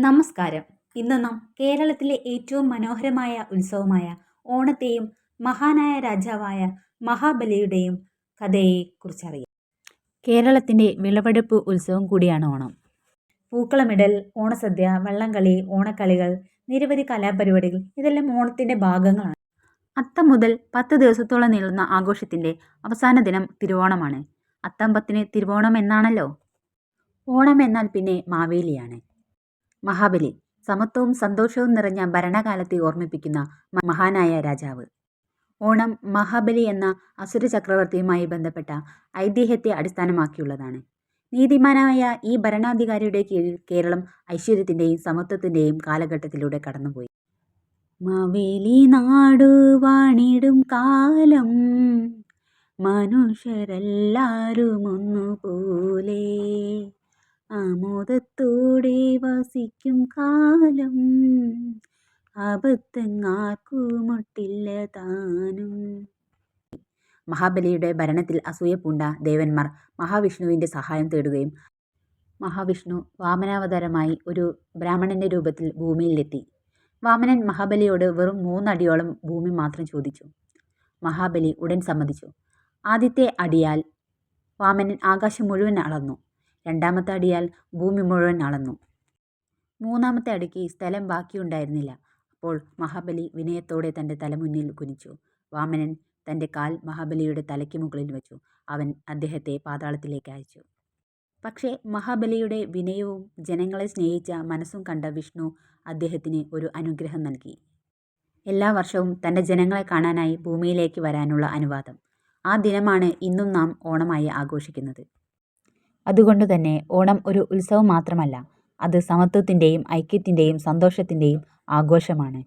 നമസ്കാരം. ഇന്ന് നാം കേരളത്തിലെ ഏറ്റവും മനോഹരമായ ഉത്സവമായ ഓണത്തെയും മഹാനായ രാജാവായ മഹാബലിയുടെയും കഥയെക്കുറിച്ചറിയാം. കേരളത്തിൻ്റെ വിളവെടുപ്പ് ഉത്സവം കൂടിയാണ് ഓണം. പൂക്കളമിടൽ, ഓണസദ്യ, വള്ളംകളി, ഓണക്കളികൾ, നിരവധി കലാപരിപാടികൾ ഇതെല്ലാം ഓണത്തിൻ്റെ ഭാഗങ്ങളാണ്. അത്തം മുതൽ 10 ദിവസത്തോളം നീളുന്ന ആഘോഷത്തിൻ്റെ അവസാന ദിനം തിരുവോണമാണ്. അത്തം 10-ന് തിരുവോണം എന്നാണല്ലോ. ഓണം എന്നാൽ പിന്നെ മാവേലിയാണ്. മഹാബലി, സമത്വവും സന്തോഷവും നിറഞ്ഞ ഭരണകാലത്തെ ഓർമ്മിപ്പിക്കുന്ന മഹാനായ രാജാവ്. ഓണം മഹാബലി എന്ന അസുര ചക്രവർത്തിയുമായി ബന്ധപ്പെട്ട ഐതിഹ്യത്തെ അടിസ്ഥാനമാക്കിയുള്ളതാണ്. നീതിമാനായ ഈ ഭരണാധികാരിയുടെ കീഴിൽ കേരളം ഐശ്വര്യത്തിൻ്റെയും സമത്വത്തിൻ്റെയും കാലഘട്ടത്തിലൂടെ കടന്നുപോയി. മാവേലി നാടു വാണിടും കാലം മനുഷ്യരെല്ലാരും ഒന്നുപോലെ ആമോദത്തോടെ വസിക്കും കാലം ആപത്തെങ്ങാർക്കുമൊട്ടില്ല താനും. മഹാബലിയുടെ ഭരണത്തിൽ അസൂയ പൂണ്ട ദേവന്മാർ മഹാവിഷ്ണുവിൻ്റെ സഹായം തേടുകയും മഹാവിഷ്ണു വാമനാവതാരമായി ഒരു ബ്രാഹ്മണന്റെ രൂപത്തിൽ ഭൂമിയിലെത്തി. വാമനൻ മഹാബലിയോട് വെറും 3 അടിയോളം ഭൂമി മാത്രം ചോദിച്ചു. മഹാബലി ഉടൻ സമ്മതിച്ചു. ആദ്യത്തെ അടിയാൽ വാമനൻ ആകാശം മുഴുവൻ അളന്നു. രണ്ടാമത്തെ അടിയാൽ ഭൂമി മുഴുവൻ അളന്നു. മൂന്നാമത്തെ അടിക്ക് സ്ഥലം ബാക്കിയുണ്ടായിരുന്നില്ല. അപ്പോൾ മഹാബലി വിനയത്തോടെ തൻ്റെ തല മുന്നിൽ കുനിച്ചു. വാമനൻ തൻ്റെ കാൽ മഹാബലിയുടെ തലയ്ക്ക് മുകളിൽ വെച്ചു. അവൻ അദ്ദേഹത്തെ പാതാളത്തിലേക്ക് അയച്ചു. പക്ഷേ മഹാബലിയുടെ വിനയവും ജനങ്ങളെ സ്നേഹിച്ച മനസ്സും കണ്ട വിഷ്ണു അദ്ദേഹത്തിന് ഒരു അനുഗ്രഹം നൽകി. എല്ലാ വർഷവും തൻ്റെ ജനങ്ങളെ കാണാനായി ഭൂമിയിലേക്ക് വരാനുള്ള അനുവാദം. ആ ദിനമാണ് ഇന്നും നാം ഓണമായി ആഘോഷിക്കുന്നത്. അതുകൊണ്ട് തന്നെ ഓണം ഒരു ഉത്സവം മാത്രമല്ല, അത് സമത്വത്തിൻ്റെയും ഐക്യത്തിൻ്റെയും സന്തോഷത്തിൻ്റെയും ആഘോഷമാണ്.